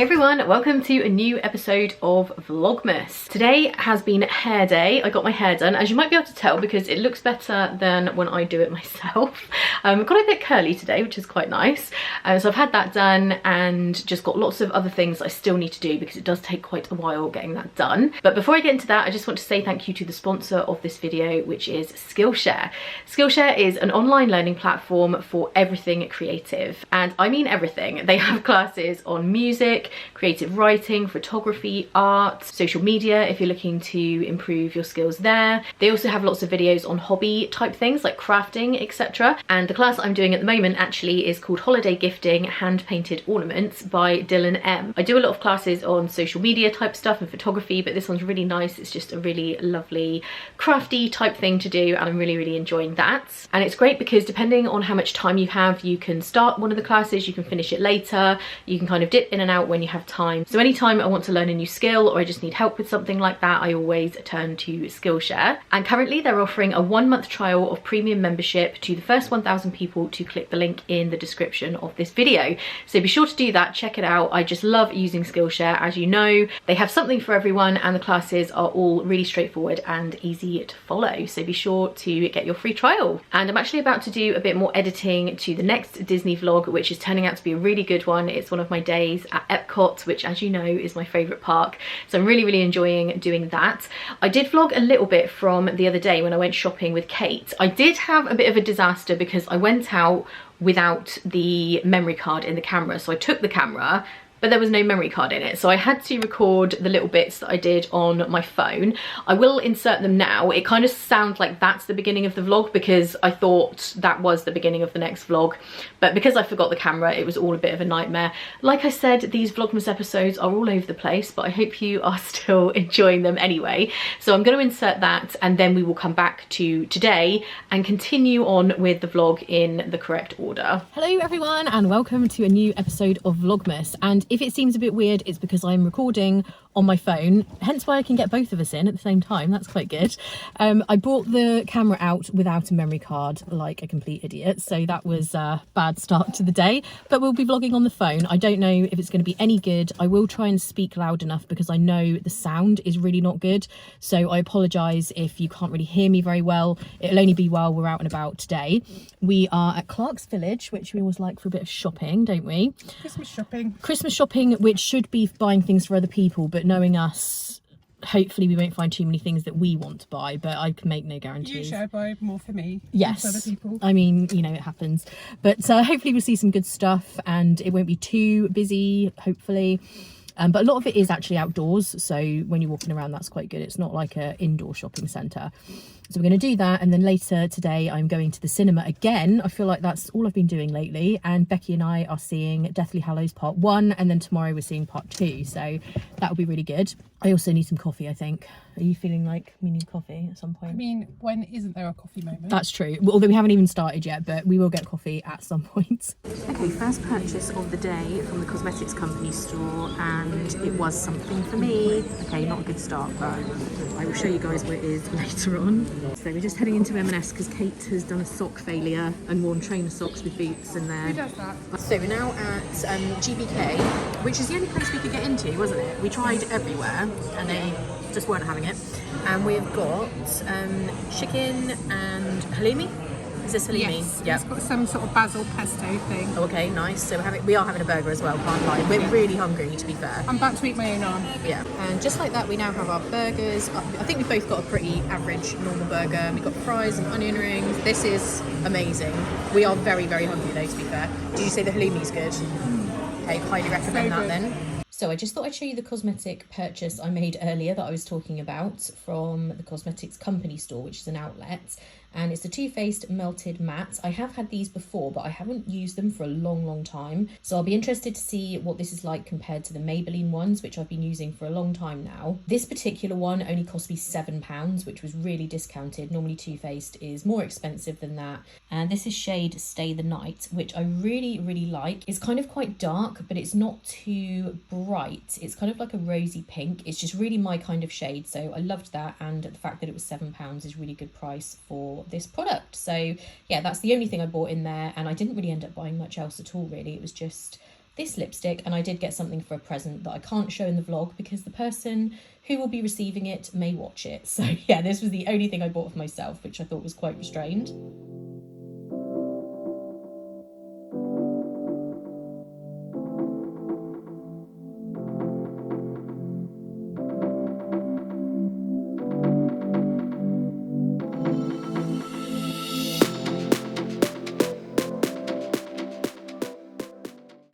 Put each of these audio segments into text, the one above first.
Hey everyone, welcome to a new episode of Vlogmas. Today has been hair day. I got my hair done, as you might be able to tell because it looks better than when I do it myself. I've got it a bit curly today, which is quite nice. So I've had that done and just got lots of other things I still need to do because it does take quite a while getting that done. But before I get into that, I just want to say thank you to the sponsor of this video, which is Skillshare. Skillshare is an online learning platform for everything creative. And I mean everything. They have classes on music, creative writing, photography, art, social media if you're looking to improve your skills there. They also have lots of videos on hobby type things like crafting, etc. And the class I'm doing at the moment actually is called Holiday Gifting Hand Painted Ornaments by Dylan M. I do a lot of classes on social media type stuff and photography, but this one's really nice. It's just a really lovely crafty type thing to do and I'm really enjoying that. And it's great because depending on how much time you have, you can start one of the classes, you can finish it later, you can kind of dip in and out when you have time. So anytime I want to learn a new skill or I just need help with something like that, I always turn to Skillshare. And currently they're offering a 1-month trial of premium membership to the first 1,000 people to click the link in the description of this video. So be sure to do that, check it out. I just love using Skillshare. As you know, they have something for everyone and the classes are all really straightforward and easy to follow. So be sure to get your free trial. And I'm actually about to do a bit more editing to the next Disney vlog, which is turning out to be a really good one. It's one of my days at Epcot, which as you know is my favourite park. So I'm really enjoying doing that. I did vlog a little bit from the other day when I went shopping with Kate. I did have a bit of a disaster because I went out without the memory card in the camera. So I took the camera, but there was no memory card in it. So I had to record the little bits that I did on my phone. I will insert them now. It kind of sounds like that's the beginning of the vlog because I thought that was the beginning of the next vlog. But because I forgot the camera, it was all a bit of a nightmare. Like I said, these Vlogmas episodes are all over the place, but I hope you are still enjoying them anyway. So I'm gonna insert that and then we will come back to today and continue on with the vlog in the correct order. Hello everyone and welcome to a new episode of Vlogmas. And if it seems a bit weird, it's because I'm recording on my phone, hence why I can get both of us in at the same time. That's quite good. I brought the camera out without a memory card like a complete idiot, so that was a bad start to the day, but we'll be vlogging on the phone. I don't know if it's going to be any good. I will try and speak loud enough because I know the sound is really not good, so I apologise if you can't really hear me very well. It'll only be while we're out and about today. We are at Clark's Village, which we always like for a bit of shopping, don't we? Christmas shopping. Christmas shopping, which should be buying things for other people, but knowing us, hopefully we won't find too many things that we want to buy, but I can make no guarantees. Usually I buy more for me yes than for other people. I mean, you know, it happens, but hopefully we'll see some good stuff and it won't be too busy, hopefully. But a lot of it is actually outdoors, so when you're walking around that's quite good. It's not like an indoor shopping centre. So we're going to do that, and then later today I'm going to the cinema again. I feel like that's all I've been doing lately, and Becky and I are seeing Deathly Hallows Part 1 and then tomorrow we're seeing Part 2, so that'll be really good. I also need some coffee, I think. Are you feeling like we need coffee at some point? I mean, when isn't there a coffee moment? That's true. Well, although we haven't even started yet, but we will get coffee at some point. Okay, first purchase of the day from the cosmetics company store, and it was something for me. Okay, not a good start, but I will show you guys what it is later on. So we're just heading into M&S because Kate has done a sock failure and worn trainer socks with boots in there. Who does that? So we're now at GBK, which is the only place we could get into, wasn't it? We tried everywhere and they just weren't having it. And we've got chicken and halloumi. Is this halloumi? Yes, yeah. It's got some sort of basil pesto thing. Oh, okay, nice. So we are having a burger as well, can't lie. We're really hungry, to be fair. I'm about to eat my own arm. Yeah, and just like that, we now have our burgers. I think we've both got a pretty average normal burger. We've got fries and onion rings. This is amazing. We are very hungry though, to be fair. Did you say the halloumi's good? Okay, highly recommend that then. So I just thought I'd show you the cosmetic purchase I made earlier that I was talking about from the cosmetics company store, which is an outlet. And it's the Too Faced Melted Matte. I have had these before, but I haven't used them for a long time. So I'll be interested to see what this is like compared to the Maybelline ones, which I've been using for a long time now. This particular one only cost me £7, which was really discounted. Normally Too Faced is more expensive than that. And this is shade Stay the Night, which I really like. It's kind of quite dark, but it's not too bright. It's kind of like a rosy pink. It's just really my kind of shade. So I loved that. And the fact that it was £7 is really good price for this product. So yeah, that's the only thing I bought in there, and I didn't really end up buying much else at all really. It was just this lipstick, and I did get something for a present that I can't show in the vlog because the person who will be receiving it may watch it. So yeah, this was the only thing I bought for myself, which I thought was quite restrained.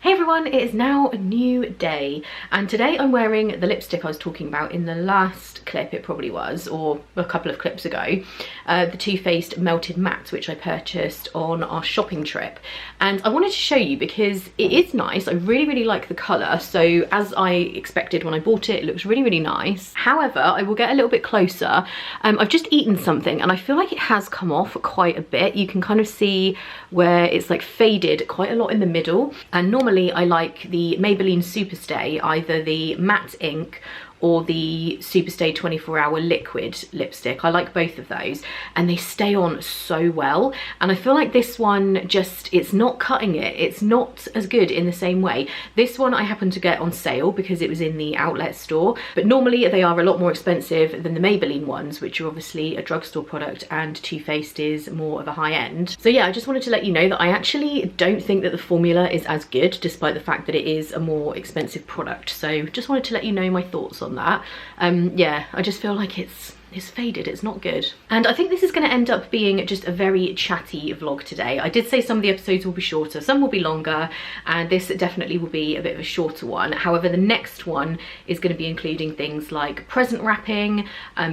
Hey everyone, it is now a new day, and today I'm wearing the lipstick I was talking about in the last clip, it probably was, or a couple of clips ago, the Too Faced Melted Matte, which I purchased on our shopping trip. And I wanted to show you because it is nice. I really like the colour, so as I expected when I bought it, it looks really nice. However, I will get a little bit closer. I've just eaten something and I feel like it has come off quite a bit. You can kind of see where it's like faded quite a lot in the middle, and normally I like the Maybelline Superstay, either the matte ink or the Superstay 24-hour liquid lipstick. I like both of those and they stay on so well, and I feel like this one just, it's not cutting it. It's not as good in the same way. This one I happened to get on sale because it was in the outlet store, but normally they are a lot more expensive than the Maybelline ones, which are obviously a drugstore product, and Too Faced is more of a high end. So yeah, I just wanted to let you know that I actually don't think that the formula is as good, despite the fact that it is a more expensive product. So just wanted to let you know my thoughts on that. Yeah, I just feel like it's faded, it's not good. And I think this is going to end up being just a very chatty vlog today. I did say some of the episodes will be shorter, some will be longer, and this definitely will be a bit of a shorter one. However, the next one is going to be including things like present wrapping,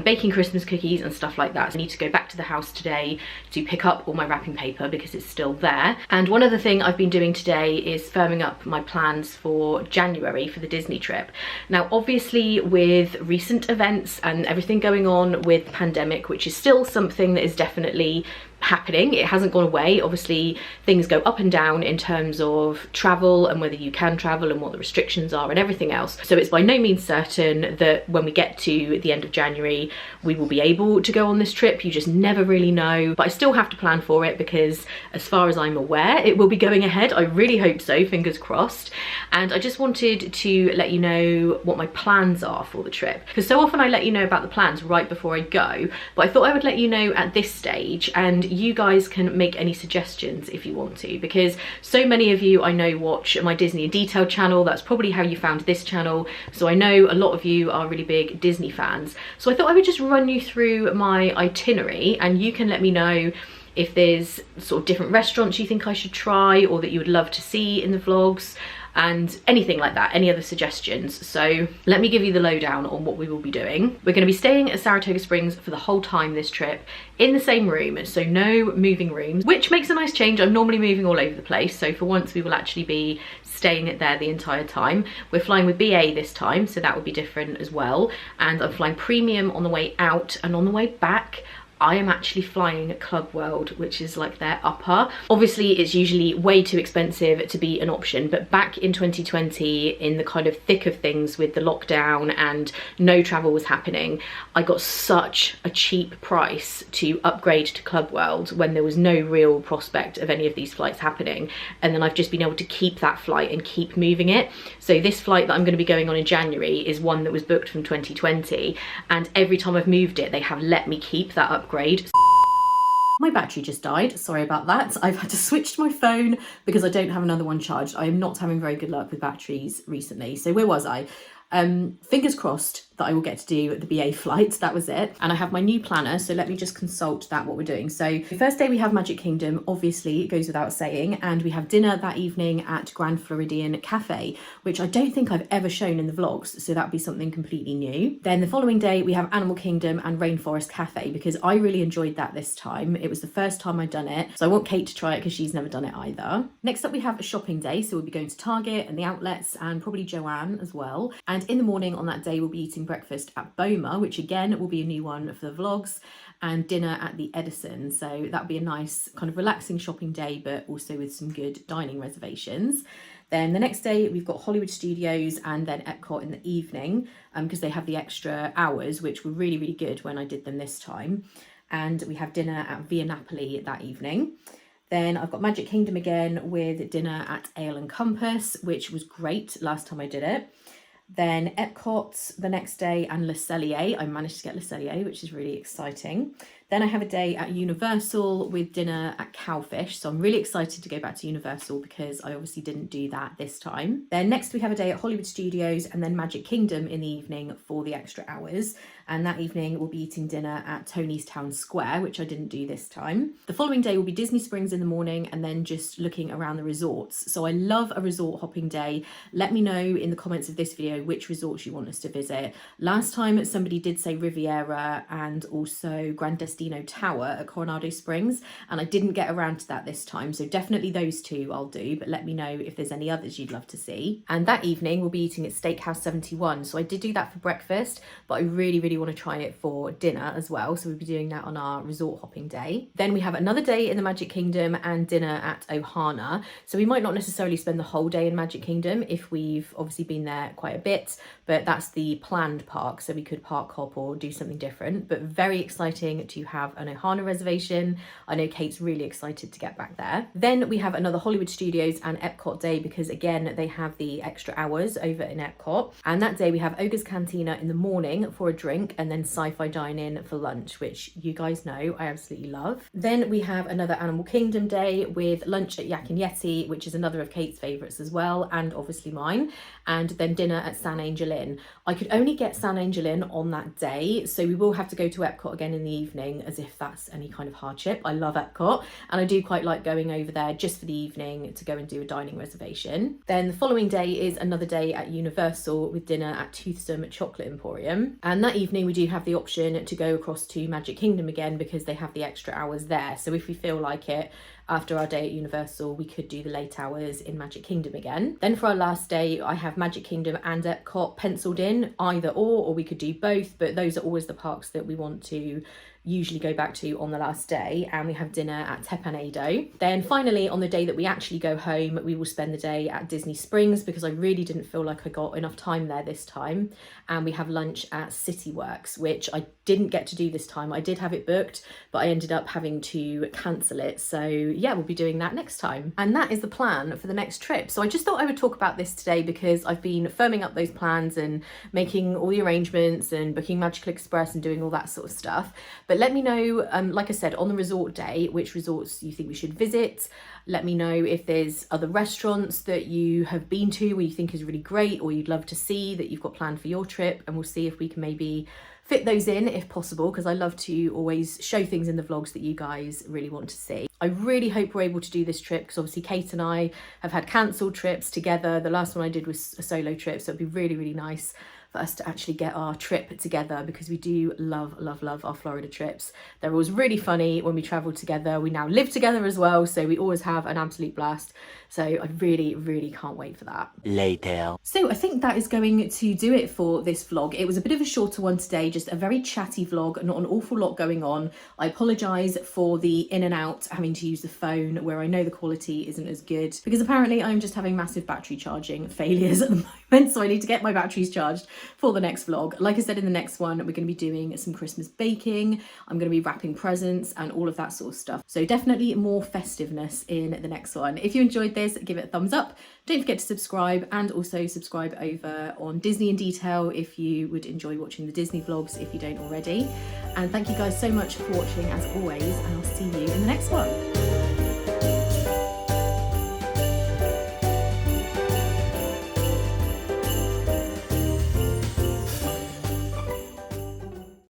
baking Christmas cookies and stuff like that. So I need to go back to the house today to pick up all my wrapping paper because it's still there. And one other thing I've been doing today is firming up my plans for January for the Disney trip. Now obviously with recent events and everything going on with the pandemic, which is still something that is definitely happening, it hasn't gone away. Obviously things go up and down in terms of travel and whether you can travel and what the restrictions are and everything else. So it's by no means certain that when we get to the end of January we will be able to go on this trip. You just never really know, but I still have to plan for it because as far as I'm aware it will be going ahead. I really hope so, fingers crossed. And I just wanted to let you know what my plans are for the trip, because so often I let you know about the plans right before I go, but I thought I would let you know at this stage, and you guys can make any suggestions if you want to, because so many of you I know watch my Disney in Detail channel. That's probably how you found this channel, so I know a lot of you are really big Disney fans. So I thought I would just run you through my itinerary and you can let me know if there's sort of different restaurants you think I should try or that you would love to see in the vlogs, and anything like that, any other suggestions. So let me give you the lowdown on what we will be doing. We're going to be staying at Saratoga Springs for the whole time this trip, in the same room, so no moving rooms, which makes a nice change. I'm normally moving all over the place, so for once we will actually be staying there the entire time. We're flying with BA this time, so that would be different as well, and I'm flying premium on the way out, and on the way back I am actually flying Club World, which is like their upper. Obviously it's usually way too expensive to be an option, but back in 2020, in the kind of thick of things with the lockdown and no travel was happening, I got such a cheap price to upgrade to Club World when there was no real prospect of any of these flights happening, and then I've just been able to keep that flight and keep moving it. So this flight that I'm going to be going on in January is one that was booked from 2020, and every time I've moved it they have let me keep that upgrade. My battery just died, sorry about that. I've had to switch to my phone because I don't have another one charged. I am not having very good luck with batteries recently. So where was I? Fingers crossed that I will get to do the BA flight. That was it. And I have my new planner, so let me just consult that, what we're doing. So the first day we have Magic Kingdom, obviously it goes without saying, and we have dinner that evening at Grand Floridian Cafe, which I don't think I've ever shown in the vlogs, so that'd be something completely new. Then the following day we have Animal Kingdom and Rainforest Cafe, because I really enjoyed that this time. It was the first time I'd done it, so I want Kate to try it because she's never done it either. Next up we have a shopping day, so we'll be going to Target and the outlets and probably Joanne as well. And in the morning on that day we'll be eating breakfast at Boma, which again will be a new one for the vlogs, and dinner at the Edison. So that'll be a nice kind of relaxing shopping day, but also with some good dining reservations. Then the next day we've got Hollywood Studios and then Epcot in the evening, because they have the extra hours, which were really good when I did them this time. And we have dinner at Via Napoli that evening. Then I've got Magic Kingdom again with dinner at Ale and Compass, which was great last time I did it. Then Epcot the next day and Le Cellier. I managed to get Le Cellier, which is really exciting. Then I have a day at Universal with dinner at Cowfish. So I'm really excited to go back to Universal because I obviously didn't do that this time. Then next we have a day at Hollywood Studios and then Magic Kingdom in the evening for the extra hours. And that evening we'll be eating dinner at Tony's Town Square, which I didn't do this time. The following day will be Disney Springs in the morning and then just looking around the resorts. So I love a resort hopping day. Let me know in the comments of this video which resorts you want us to visit. Last time somebody did say Riviera and also Grand Destino Tower at Coronado Springs, and I didn't get around to that this time, so definitely those two I'll do, but let me know if there's any others you'd love to see. And that evening we'll be eating at Steakhouse 71. So I did do that for breakfast, but I really want to try it for dinner as well, so we'll be doing that on our resort hopping day. Then we have another day in the Magic Kingdom and dinner at Ohana. So we might not necessarily spend the whole day in Magic Kingdom if we've obviously been there quite a bit, but that's the planned park, so we could park hop or do something different. But very exciting to have an Ohana reservation. I know Kate's really excited to get back there. Then we have another Hollywood Studios and Epcot day because again they have the extra hours over in Epcot, and that day we have Ogre's Cantina in the morning for a drink and then sci-fi dine-in for lunch, which you guys know I absolutely love. Then we have another Animal Kingdom day with lunch at Yak and Yeti, which is another of Kate's favourites as well, and obviously mine, and then dinner at San Angel Inn. I could only get San Angel Inn on that day, so we will have to go to Epcot again in the evening, as if that's any kind of hardship. I love Epcot and I do quite like going over there just for the evening to go and do a dining reservation. Then the following day is another day at Universal with dinner at Toothsome Chocolate Emporium, and that evening we do have the option to go across to Magic Kingdom again because they have the extra hours there. So if we feel like it after our day at Universal, we could do the late hours in Magic Kingdom again. Then for our last day, I have Magic Kingdom and Epcot penciled in, either or we could do both, but those are always the parks that we want to usually go back to on the last day. And we have dinner at Tepanado. Then finally on the day that we actually go home, we will spend the day at Disney Springs because I really didn't feel like I got enough time there this time. And we have lunch at CityWorks, which I didn't get to do this time. I did have it booked, but I ended up having to cancel it. So yeah, we'll be doing that next time. And that is the plan for the next trip. So I just thought I would talk about this today because I've been firming up those plans and making all the arrangements and booking Magical Express and doing all that sort of stuff. But let me know, like I said, on the resort day, which resorts you think we should visit. Let me know if there's other restaurants that you have been to where you think is really great or you'd love to see that you've got planned for your trip, and we'll see if we can maybe fit those in if possible, because I love to always show things in the vlogs that you guys really want to see. I really hope we're able to do this trip because obviously Kate and I have had cancelled trips together. The last one I did was a solo trip, so it'd be really nice for us to actually get our trip together because we do love our Florida trips. They're always really funny when we travel together. We now live together as well, so we always have an absolute blast. So I really can't wait for that. Later. So I think that is going to do it for this vlog. It was a bit of a shorter one today, just a very chatty vlog, not an awful lot going on. I apologise for the in and out, having to use the phone where I know the quality isn't as good because apparently I'm just having massive battery charging failures at the moment, so I need to get my batteries charged for the next vlog. Like I said, in the next one, we're going to be doing some Christmas baking. I'm going to be wrapping presents and all of that sort of stuff. So definitely more festiveness in the next one. If you enjoyed this, give it a thumbs up. Don't forget to subscribe, and also subscribe over on Disney in Detail if you would enjoy watching the Disney vlogs if you don't already. And thank you guys so much for watching as always, and I'll see you in the next one.